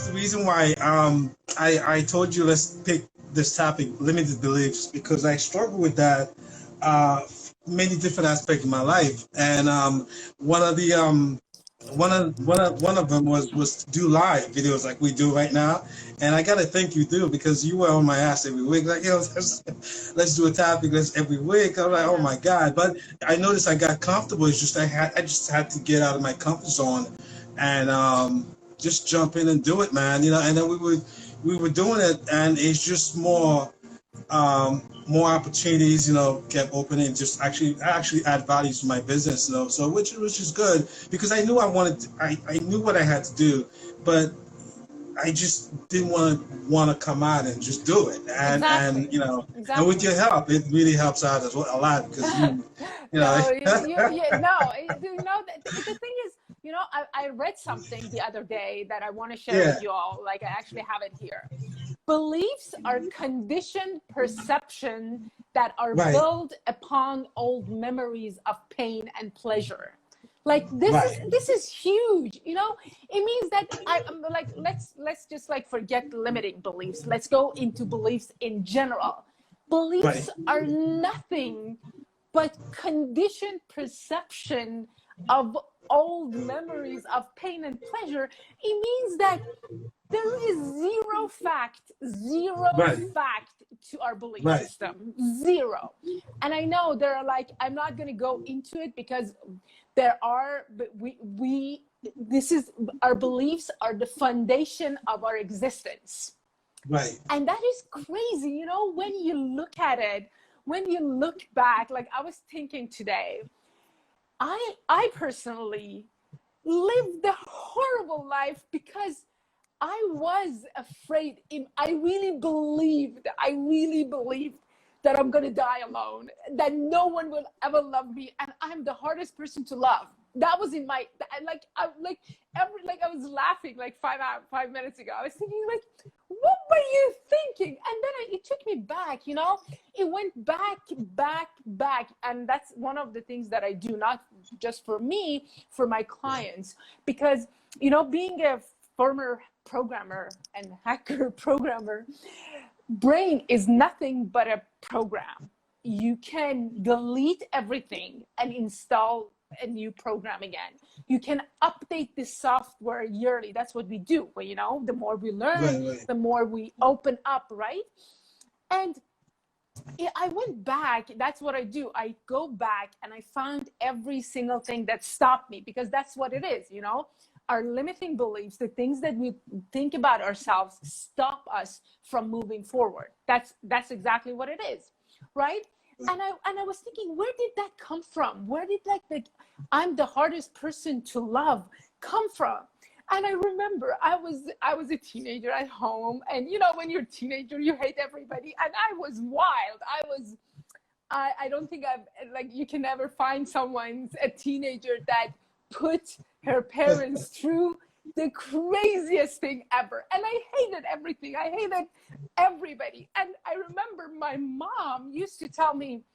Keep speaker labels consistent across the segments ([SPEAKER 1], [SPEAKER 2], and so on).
[SPEAKER 1] the reason why I told you let's pick this topic, limited beliefs, because I struggle with that many different aspects of my life, and one of the one of them was to do live videos like we do right now, and I gotta thank you too because you were on my ass every week, like let's do a topic every week. I'm like, oh my god! But I noticed I got comfortable. It's just I just had to get out of my comfort zone, and just jump in and do it, man. And then we were doing it, and it's just more opportunities, kept opening, just actually add value to my business, so which is good because I knew I knew what I had to do, but I just didn't want to come out and just do it, and
[SPEAKER 2] Exactly.
[SPEAKER 1] and with your help, it really helps out as well a lot because
[SPEAKER 2] no, the thing is, I read something the other day that I want to share with you all. Like, I actually have it here. Beliefs are conditioned perception that are built upon old memories of pain and pleasure. Like this is huge. It means that I'm like, let's just like forget limiting beliefs. Let's go into beliefs in general. Beliefs are nothing but conditioned perception of old memories of pain and pleasure. It means that there is zero fact to our belief system. Zero. And I know there are I'm not going to go into it because there are, but our beliefs are the foundation of our existence.
[SPEAKER 1] Right.
[SPEAKER 2] And that is crazy, when you look at it, when you look back, like I was thinking today, I personally lived a horrible life because I was afraid. I really believed that I'm going to die alone, that no one will ever love me, and I'm the hardest person to love. That was in my, I was laughing like 5 minutes ago. I was thinking what were you thinking? And then it took me back, it went back. And that's one of the things that I do, not just for me, for my clients, because, being a former programmer and hacker programmer, brain is nothing but a program. You can delete everything and install a new program again. You can update the software yearly. That's what we do. Well, the more we learn, the more we open up, right? And I went back. That's what I do. I go back and I found every single thing that stopped me, because that's what it is, Our limiting beliefs, the things that we think about ourselves, stop us from moving forward. That's exactly what it is, right? And I was thinking, where did that come from? Where did I'm the hardest person to love come from? And I remember I was a teenager at home, and when you're a teenager, you hate everybody, and I was wild. I don't think you can never find a teenager that put her parents through the craziest thing ever. And I hated everything. I hated everybody. And I remember my mom used to tell me,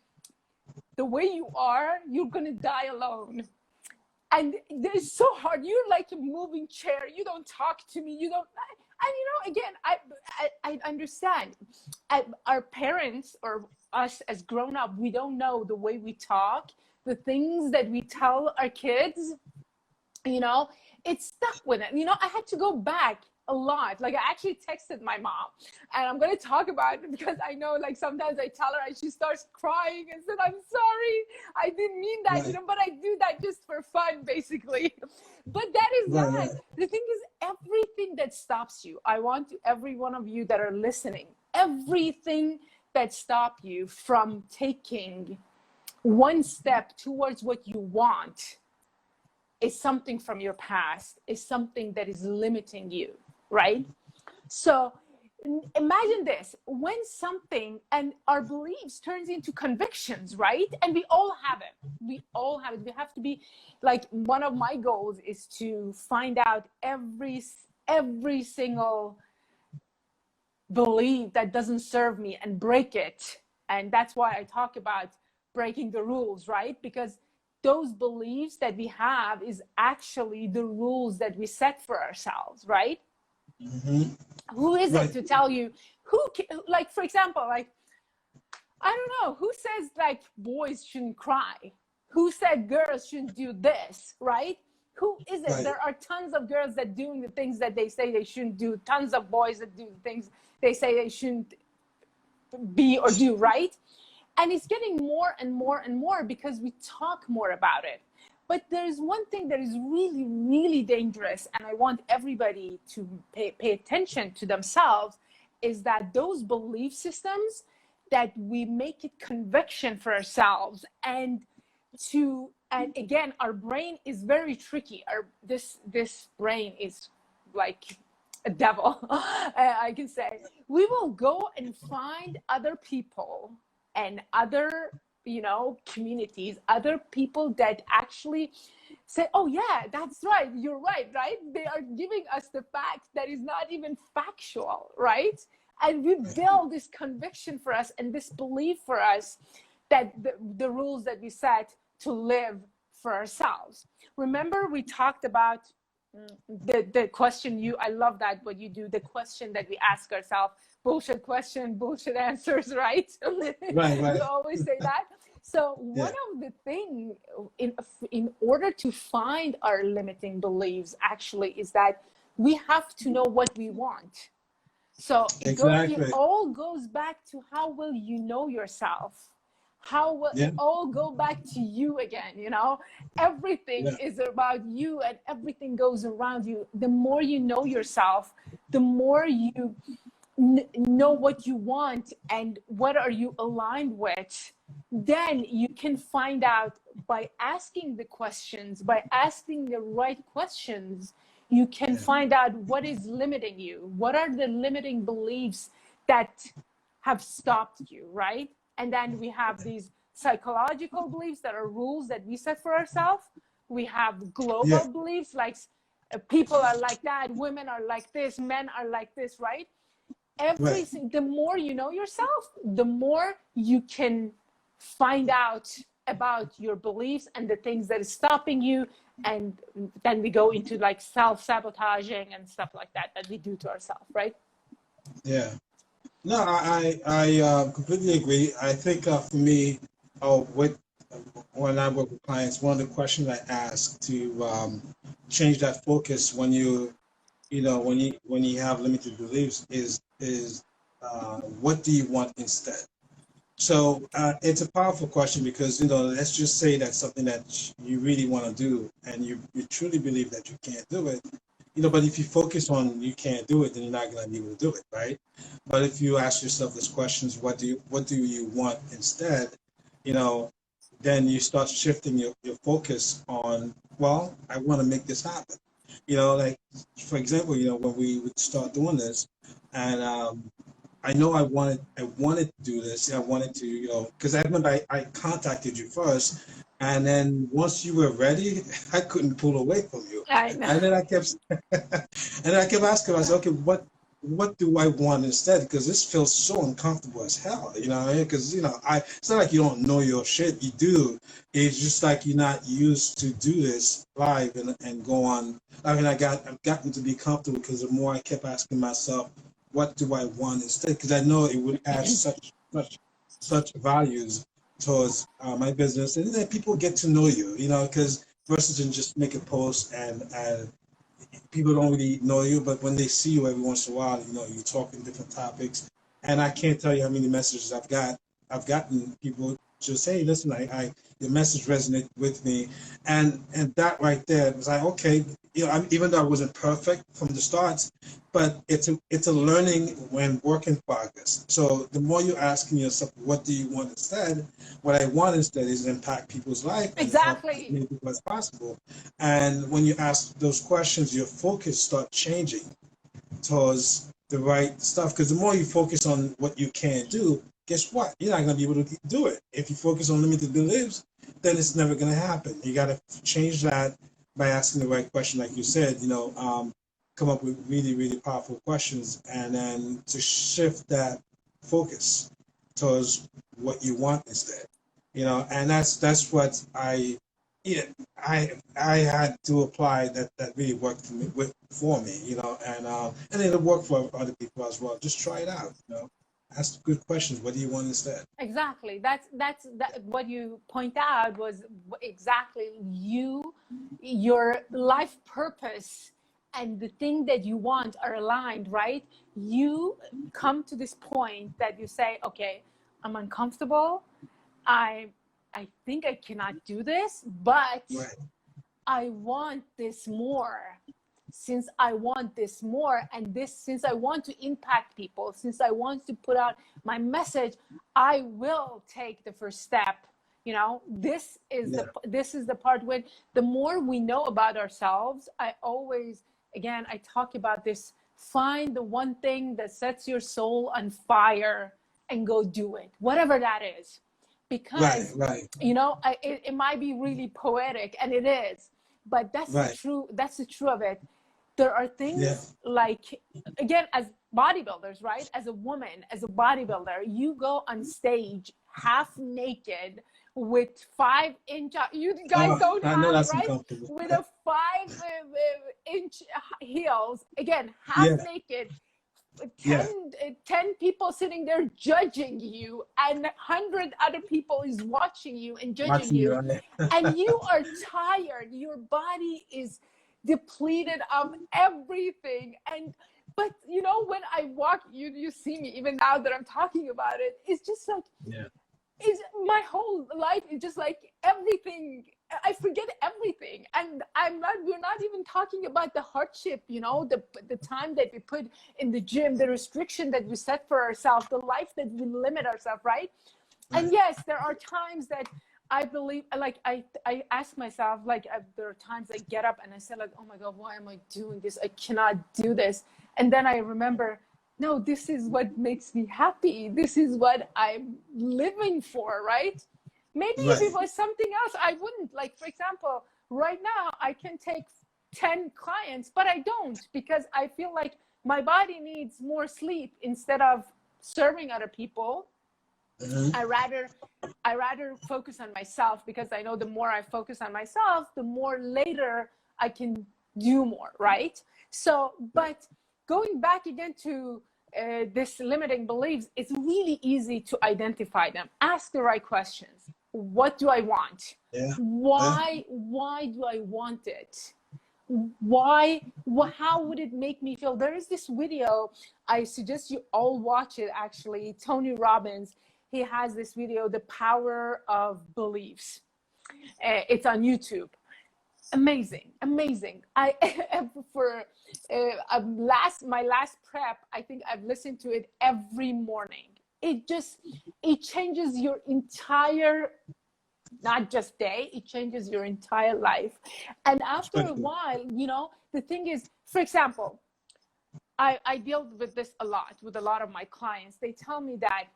[SPEAKER 2] the way you are, you're going to die alone. And it's so hard. You're like a moving chair. You don't talk to me. You don't. And, again, I understand. Our parents or us as grown up, we don't know the way we talk, the things that we tell our kids, it's stuck with it. I had to go back a lot. I actually texted my mom, and I'm going to talk about it because I know sometimes I tell her and she starts crying and said, I'm sorry, I didn't mean that, but I do that just for fun, basically. But that is not. The thing is, everything that stops you, I want every one of you that are listening, everything that stops you from taking one step towards what you want is something from your past, is something that is limiting you, right? So imagine this, when something, and our beliefs turns into convictions, right? And we all have it. We have to be one of my goals is to find out every single belief that doesn't serve me and break it. And that's why I talk about breaking the rules, right? Because those beliefs that we have is actually the rules that we set for ourselves, right?
[SPEAKER 1] Mm-hmm.
[SPEAKER 2] Who is it
[SPEAKER 1] Right.
[SPEAKER 2] to tell you like, for example, like, I don't know, who says like boys shouldn't cry? Who said girls shouldn't do this, right? Who is it?
[SPEAKER 1] Right.
[SPEAKER 2] There are tons of girls that doing the things that they say they shouldn't do, tons of boys that do the things they say they shouldn't be or do, right? And it's getting more and more and more because we talk more about it. But there's one thing that is really, really dangerous, and I want everybody to pay attention to themselves, is that those belief systems that we make it conviction for ourselves, and again, our brain is very tricky. This brain is like a devil. I can say we will go and find other people and other, communities, other people that actually say, oh yeah, that's right, you're right, right? They are giving us the fact that is not even factual, right? And we build this conviction for us and this belief for us that the rules that we set to live for ourselves. Remember, we talked about the question, I love that what you do, the question that we ask ourselves, bullshit question, bullshit answers, right?
[SPEAKER 1] Right.
[SPEAKER 2] You
[SPEAKER 1] Right.
[SPEAKER 2] always say that. So
[SPEAKER 1] Yeah.
[SPEAKER 2] one of the things in order to find our limiting beliefs actually is that we have to know what we want. So it
[SPEAKER 1] Exactly.
[SPEAKER 2] all goes back to how will you know yourself? How will
[SPEAKER 1] Yeah.
[SPEAKER 2] it all go back to you again? Everything
[SPEAKER 1] Yeah.
[SPEAKER 2] is about you and everything goes around you. The more you know yourself, the more you know what you want and what are you aligned with, then you can find out by asking the questions, by asking the right questions, you can
[SPEAKER 1] Yeah.
[SPEAKER 2] find out what is limiting you, what are the limiting beliefs that have stopped you, right? And then we have these psychological beliefs that are rules that we set for ourselves. We have
[SPEAKER 1] Yeah.
[SPEAKER 2] global beliefs like people are like that, women are like this, men are like this, right?
[SPEAKER 1] Right.
[SPEAKER 2] The more you know yourself, the more you can find out about your beliefs and the things that is stopping you. And then we go into like self-sabotaging and stuff like that we do to ourselves, right?
[SPEAKER 1] Yeah. No, I completely agree. I think for me, with when I work with clients, one of the questions I ask to change that focus when when you have limited beliefs is what do you want instead? So it's a powerful question because let's just say that's something that you really want to do and you truly believe that you can't do it. But if you focus on you can't do it, then you're not going to be able to do it, right? But if you ask yourself these questions, what do you want instead? You know, then you start shifting your focus on, well, I want to make this happen. Like for example, when we would start doing this, and I know I wanted to do this. I wanted to, because I remember I contacted you first, and then once you were ready, I couldn't pull away from you.
[SPEAKER 2] I know.
[SPEAKER 1] And then I kept and then I kept asking myself, okay, what do I want instead? Because this feels so uncomfortable as hell, you know what I mean? Because it's not like you don't know your shit, you do. It's just like you're not used to do this live and go on. I mean, I've gotten to be comfortable because the more I kept asking myself, what do I want instead? Because I know it would add such values towards my business, and then people get to know you, because versus than just make a post and people don't really know you, but when they see you every once in a while, you talk in different topics, and I can't tell you how many messages I've gotten people just, hey, listen, I your message resonated with me, and that right there was like, okay, even though I wasn't perfect from the start, but it's a learning when work in progress. So the more you're asking yourself, what do you want instead? What I want instead is to impact people's life and help as
[SPEAKER 2] Exactly.
[SPEAKER 1] many people as possible. And when you ask those questions, your focus starts changing towards the right stuff. Because the more you focus on what you can't do, guess what? You're not going to be able to do it. If you focus on limited beliefs, then it's never going to happen. You got to change that by asking the right question, like you said. Come up with really, really powerful questions, and then to shift that focus towards what you want instead. And that's what I yeah, I had to apply that really worked for me, you know, and it'll work for other people as well. Just try it out, you know. Ask good questions. What do you want instead?
[SPEAKER 2] Exactly. That what you point out was exactly your life purpose and the thing that you want are aligned, right? You come to this point that you say, okay, I'm uncomfortable. I I think I cannot do this, but
[SPEAKER 1] Right,
[SPEAKER 2] I want this more. Since I want this more, and this, since I want to impact people, since I want to put out my message, I will take the first step. You know,
[SPEAKER 1] yeah,
[SPEAKER 2] this is the part when the more we know about ourselves, I always, again, I talk about this, find the one thing that sets your soul on fire and go do it, whatever that is.
[SPEAKER 1] right,
[SPEAKER 2] Because,
[SPEAKER 1] right,
[SPEAKER 2] you know, it might be really poetic, and it is, but
[SPEAKER 1] right,
[SPEAKER 2] that's the truth of it. There are
[SPEAKER 1] yeah,
[SPEAKER 2] things like, again, as bodybuilders, right? As a woman, as a bodybuilder, you go on stage half naked with 5 inch, you guys
[SPEAKER 1] oh,
[SPEAKER 2] don't
[SPEAKER 1] I know
[SPEAKER 2] have,
[SPEAKER 1] that's
[SPEAKER 2] right?
[SPEAKER 1] uncomfortable.
[SPEAKER 2] With a 5 inch heels, again, half
[SPEAKER 1] Yeah,
[SPEAKER 2] naked,
[SPEAKER 1] yeah,
[SPEAKER 2] 10 people sitting there judging you, and 100 other people is watching you and judging
[SPEAKER 1] watching you
[SPEAKER 2] you,
[SPEAKER 1] on there.
[SPEAKER 2] and you are tired, your body is depleted of everything. And but you know, when I walk, you see me even now that I'm talking about it, it's just like,
[SPEAKER 1] Yeah,
[SPEAKER 2] is my whole life is just like everything, I forget everything. And we're not even talking about the hardship, you know, the time that we put in the gym, the restriction that we set for ourselves, the life that we limit ourselves, right? And
[SPEAKER 1] right,
[SPEAKER 2] yes, there are times that I believe, like I ask myself, like there are times I get up and I say, like, oh my God, why am I doing this? I cannot do this. And then I remember, no, this is what makes me happy. This is what I'm living for, right? Maybe if it
[SPEAKER 1] right,
[SPEAKER 2] was something else, I wouldn't. Like, for example, right now I can take 10 clients, but I don't, because I feel like my body needs more sleep instead of serving other people.
[SPEAKER 1] hmm,
[SPEAKER 2] I rather I rather focus on myself, because I know the more I focus on myself, the more later I can do more, right? So, but going back again to this limiting beliefs, it's really easy to identify them. Ask the right questions. What do I want?
[SPEAKER 1] yeah, yeah,
[SPEAKER 2] Why do I want it? Why, how would it make me feel? There is this video, I suggest you all watch it, actually. Tony Robbins, he has this video, The Power of Beliefs. It's on YouTube. Amazing, amazing. I for my last prep, I think I've listened to it every morning. It just, it changes your entire, not just day, it changes your entire life. And after a
[SPEAKER 1] especially,
[SPEAKER 2] while, you know, the thing is, for example, I deal with this a lot with a lot of my clients. They tell me that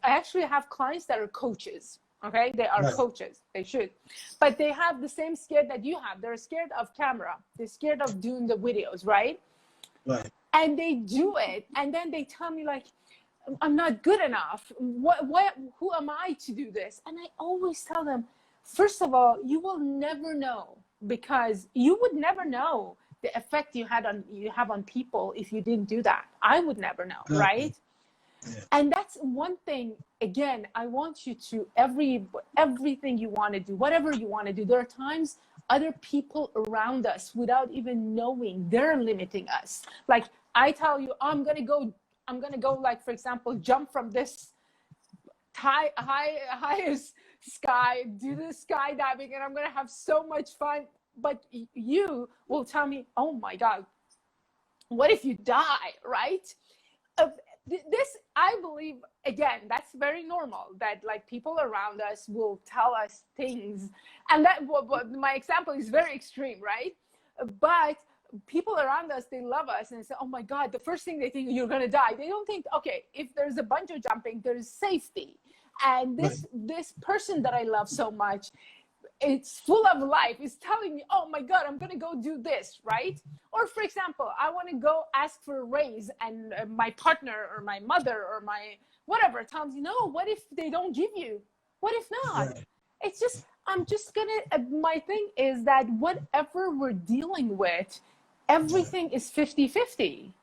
[SPEAKER 2] I actually have clients that are coaches. Okay, they are
[SPEAKER 1] right,
[SPEAKER 2] coaches. They should, but they have the same scare that you have. They're scared of camera. They're scared of doing the videos, right?
[SPEAKER 1] right,
[SPEAKER 2] And they do it, and then they tell me, like, I'm not good enough. Who am I to do this? And I always tell them, first of all, you will never know, because you would never know the effect you have on people if you didn't do that. I would never know,
[SPEAKER 1] exactly,
[SPEAKER 2] right?
[SPEAKER 1] yeah,
[SPEAKER 2] And that's one thing. Again, I want you to, everything you want to do, whatever you want to do, there are times other people around us, without even knowing, they're limiting us. Like, I tell you, I'm gonna go, like, for example, jump from this highest sky, do the skydiving, and I'm gonna have so much fun. But you will tell me, oh my God, what if you die, right? uh, this, I believe, again, that's very normal, that like people around us will tell us things, and that, my example is very extreme, right? But people around us, they love us and say, oh my God, the first thing they think, you're going to die. They don't think, okay, if there's a bungee jumping, there's safety, and
[SPEAKER 1] right,
[SPEAKER 2] this person that I love so much, it's full of life, is telling me, oh my God, I'm gonna go do this, right? Or for example, I want to go ask for a raise, and my partner or my mother or my whatever tells me, no, what if they don't give you? What if not?
[SPEAKER 1] right,
[SPEAKER 2] it's just, I'm just gonna, my thing is that whatever we're dealing with,
[SPEAKER 1] Yeah.
[SPEAKER 2] everything is 50-50.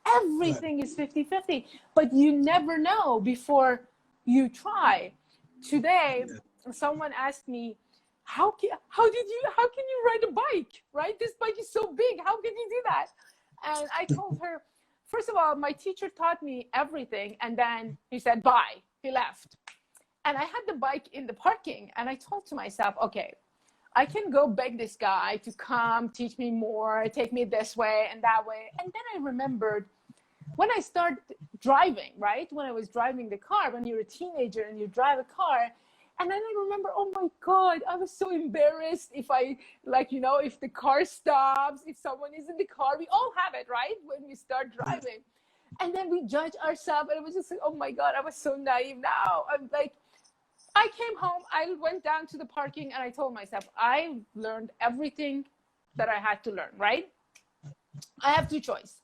[SPEAKER 1] Right.
[SPEAKER 2] Everything is 50-50, but you never know before you try. Today,
[SPEAKER 1] Yeah.
[SPEAKER 2] someone asked me, how can you ride a bike, right? This bike is so big. How can you do that? And I told her, first of all, my teacher taught me everything. And then he said, bye. He left. And I had the bike in the parking. And I told to myself, okay, I can go beg this guy to come teach me more, take me this way and that way. And then I remembered when I started driving, right? When I was driving the car, when you're a teenager and you drive a car. And then I remember, oh my God, I was so embarrassed if I, like, you know, if the car stops, if someone is in the car, we all have it, right? When we start driving. And then we judge ourselves. And it was just like, oh my God, I was so naive now. I'm like, I came home, I went down to the parking and I told myself, I learned everything that I had to learn, right? I have two choices.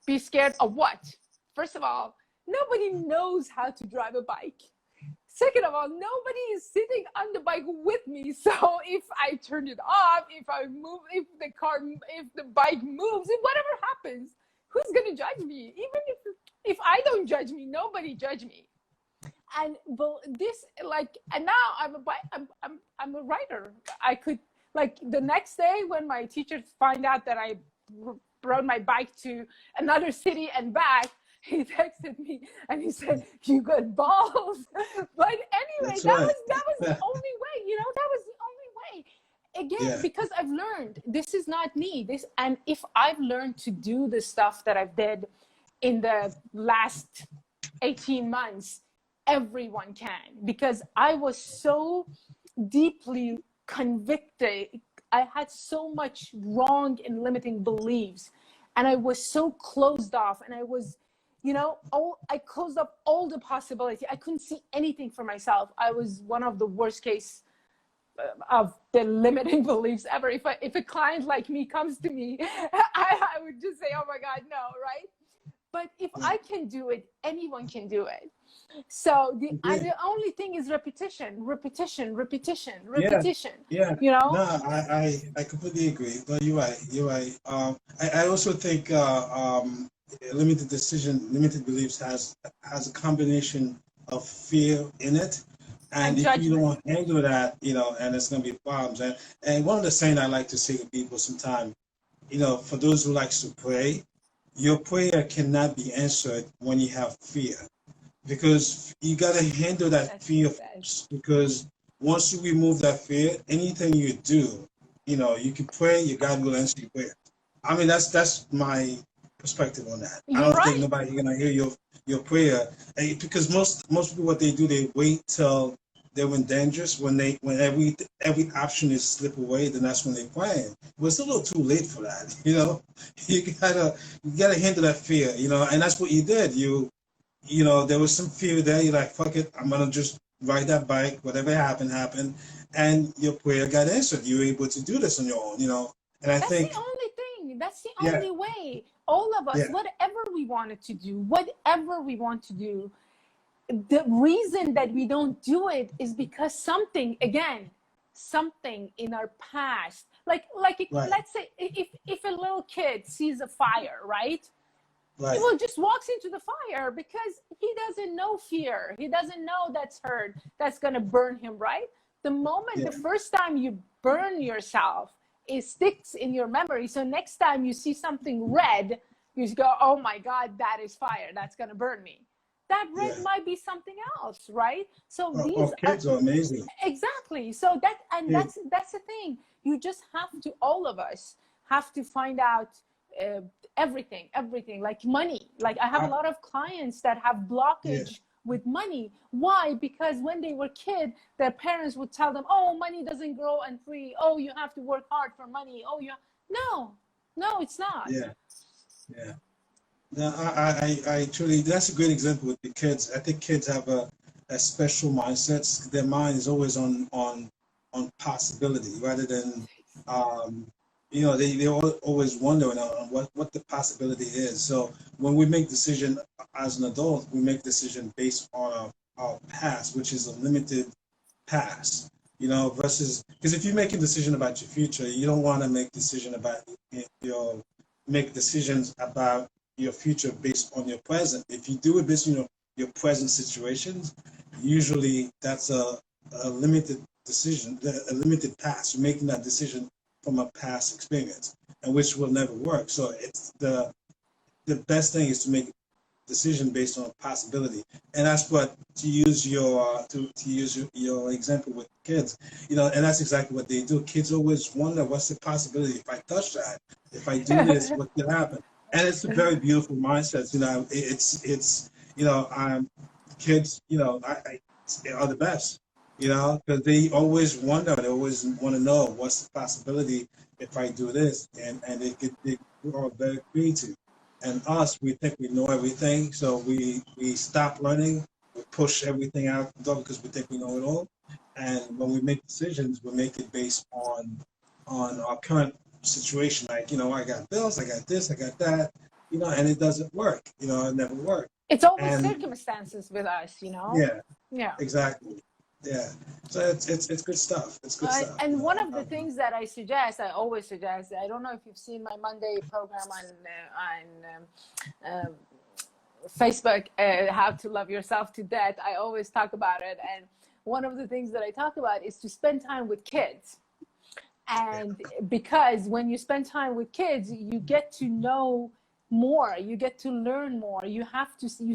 [SPEAKER 2] Be scared of what? First of all, nobody knows how to drive a bike. Second of all, nobody is sitting on the bike with me. So if I turn it off, if I move, if the bike moves, if whatever happens, who's gonna judge me? Even if I don't judge me, nobody judge me. And but this, like, and now I'm a writer. I could, like, the next day when my teachers find out that I rode my bike to another city and back, he texted me and he said, you got balls. But anyway,
[SPEAKER 1] That's
[SPEAKER 2] that
[SPEAKER 1] right.
[SPEAKER 2] was the only way, you know, that was the only way. Again,
[SPEAKER 1] Yeah.
[SPEAKER 2] because I've learned this is not me. This, and if I've learned to do the stuff that I've did in the last 18 months, everyone can, because I was so deeply convicted. I had so much wrong and limiting beliefs, and I was so closed off, and I was, you know, I closed up all the possibility. I couldn't see anything for myself. I was one of the worst case of the limiting beliefs ever. If a client like me comes to me, I would just say, oh my God, no, right? But if
[SPEAKER 1] Yeah.
[SPEAKER 2] I can do it, anyone can do it. So
[SPEAKER 1] Yeah.
[SPEAKER 2] the only thing is repetition, repetition, repetition,
[SPEAKER 1] Yeah.
[SPEAKER 2] repetition.
[SPEAKER 1] Yeah.
[SPEAKER 2] You
[SPEAKER 1] No,
[SPEAKER 2] know,
[SPEAKER 1] I completely agree. No, you're right. You're right. I also think limited beliefs has a combination of fear in it, and
[SPEAKER 2] and
[SPEAKER 1] if you
[SPEAKER 2] judgment.
[SPEAKER 1] don't handle that, you know, and it's gonna be problems. And one of the saying I like to say to people sometimes, you know, for those who likes to pray, your prayer cannot be answered when you have fear, because you got to handle that
[SPEAKER 2] That's
[SPEAKER 1] fear
[SPEAKER 2] that.
[SPEAKER 1] first. Because once you remove that fear, anything you do, you know, you can pray, your God will answer your prayer. I mean, that's my perspective on that. I
[SPEAKER 2] You're
[SPEAKER 1] don't think
[SPEAKER 2] right.
[SPEAKER 1] nobody's gonna hear your prayer. Because most people, what they do, they wait till they're in dangerous, when every option is slip away, then that's when they pray. But it's a little too late for that. You know, you gotta handle that fear. You know, and that's what you did. You know, there was some fear there. You're like, fuck it, I'm gonna just ride that bike. Whatever happened, happened, and your prayer got answered. You were able to do this on your own. You know, and I
[SPEAKER 2] That's the
[SPEAKER 1] think,
[SPEAKER 2] only thing. That's the
[SPEAKER 1] yeah,
[SPEAKER 2] only way. All of us,
[SPEAKER 1] yeah,
[SPEAKER 2] whatever we wanted to do, whatever we want to do, the reason that we don't do it is because something, again, something in our past, like
[SPEAKER 1] right,
[SPEAKER 2] let's say if a little kid sees a fire, right? He
[SPEAKER 1] right,
[SPEAKER 2] will just walks into the fire because he doesn't know fear. He doesn't know that's hurt, that's going to burn him, right? The moment, the
[SPEAKER 1] yeah,
[SPEAKER 2] first time you burn yourself, it sticks in your memory. So next time you see something red, you just go, oh my God, that is fire. That's going to burn me. That red
[SPEAKER 1] yeah.
[SPEAKER 2] might be something else, right? So these
[SPEAKER 1] Oh,
[SPEAKER 2] are
[SPEAKER 1] kids are amazing.
[SPEAKER 2] exactly. So that, and
[SPEAKER 1] Kids,
[SPEAKER 2] that's the thing. You just have to, all of us have to find out uh, everything, like money. Like I have a
[SPEAKER 1] I,
[SPEAKER 2] lot of clients that have
[SPEAKER 1] yeah,
[SPEAKER 2] blockage with money. Why? Because when they were kid, their parents would tell them, oh, money doesn't grow on tree. Oh, you have to work hard for money. Oh, you, no, no, it's not.
[SPEAKER 1] yeah, yeah. No, I truly, that's a great example with the kids. I think kids have a special mindset. Their mind is always on possibility rather than, um, you know, they always wondering on what the possibility is. So when we make decision as an adult, we make decision based on our past, which is a limited past. you know, versus, because if you make a decision about your future, you don't want to make decisions about your future based on your present. If you do it based on your present situations, usually that's a limited decision, a limited past. You're making that decision from a past experience, and which will never work. So it's the best thing is to make a decision based on possibility, and that's what, to use your example with kids, you know, and that's exactly what they do. Kids always wonder, what's the possibility if I touch that, if I do this, what could happen? And it's a very beautiful mindset. You know, it's you know, kids, you know, are the best. You know, because they always wonder, they always want to know what's the possibility if I do this, and they are very creative. And us, we think we know everything, so we stop learning, we push everything out the door because we think we know it all. And when we make decisions, we make it based on our current situation. Like, you know, I got bills, I got this, I got that, you know, and it doesn't work. You know, it never worked.
[SPEAKER 2] It's always
[SPEAKER 1] And
[SPEAKER 2] circumstances with us, you know.
[SPEAKER 1] yeah,
[SPEAKER 2] Yeah.
[SPEAKER 1] exactly. Yeah, so it's good stuff. It's good stuff.
[SPEAKER 2] And one of the things that I always suggest, I don't know if you've seen my Monday program on Facebook, How to Love Yourself to Death. I always talk about it. And one of the things that I talk about is to spend time with kids. And because when you spend time with kids, you get to know more, you get to learn more. You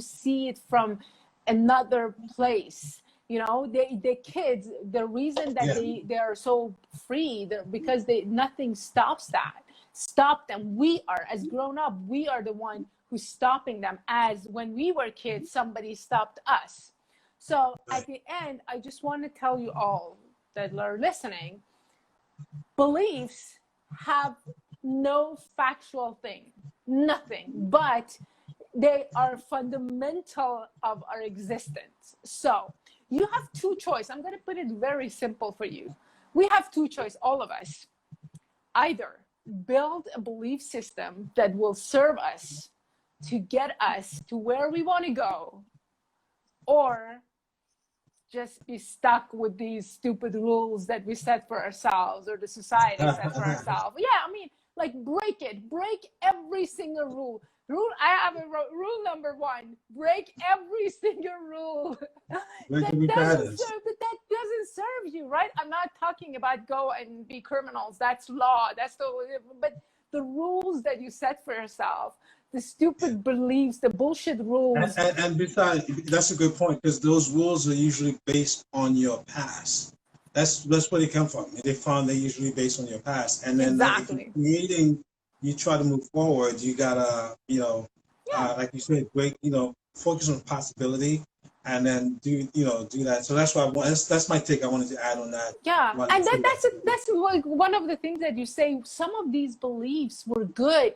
[SPEAKER 2] see it from another place. You know, the kids, the reason that they are so free, because nothing stops them. We are, as grown up, we are the one who's stopping them. As when we were kids, somebody stopped us. So at the end, I just want to tell you all that are listening, beliefs have no factual thing, nothing, but they are fundamental of our existence. So you have two choices. I'm going to put it very simple for you. We have two choices, all of us. Either build a belief system that will serve us to get us to where we want to go, or just be stuck with these stupid rules that we set for ourselves or the society set for ourselves. Yeah, I mean, like break every single rule. I have a rule number 1: break every single rule that doesn't serve you, right? I'm not talking about go and be criminals. That's law. But the rules that you set for yourself, the stupid beliefs, the bullshit rules.
[SPEAKER 1] And besides, that's a good point, because those rules are usually based on your past. That's where they come from. They're usually based on your past. And then
[SPEAKER 2] exactly.
[SPEAKER 1] You try to move forward, you gotta, you know, like you said, focus on possibility, and then do that. So that's why that's my take. I wanted to add on that.
[SPEAKER 2] Yeah, and that's like one of the things that you say. Some of these beliefs were good.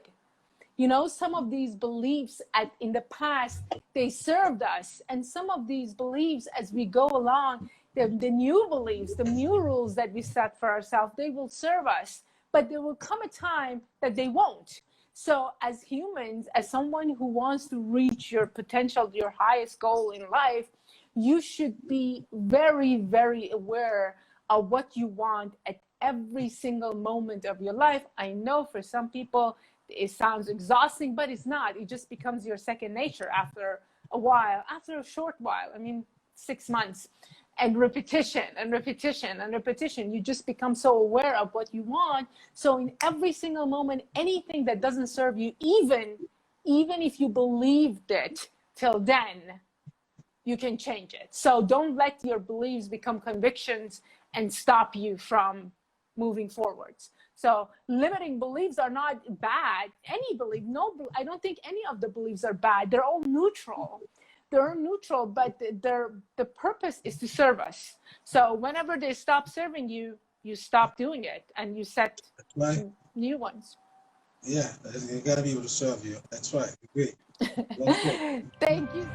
[SPEAKER 2] You know, some of these beliefs in the past, they served us. And some of these beliefs, as we go along, the new beliefs, the new rules that we set for ourselves, they will serve us. But there will come a time that they won't. So as humans, as someone who wants to reach your potential, your highest goal in life, you should be very, very aware of what you want at every single moment of your life. I know for some people, it sounds exhausting, but it's not. It just becomes your second nature after a while, after a short while. I mean, 6 months. And repetition and repetition and repetition. You just become so aware of what you want. So in every single moment, anything that doesn't serve you, even if you believed it till then, you can change it. So don't let your beliefs become convictions and stop you from moving forwards. So limiting beliefs are not bad. Any belief, I don't think any of the beliefs are bad. They're all neutral. They're neutral, but the purpose is to serve us. So whenever they stop serving you, you stop doing it and you set new ones.
[SPEAKER 1] Yeah, you got to be able to serve you. That's right. Great.
[SPEAKER 2] Thank you.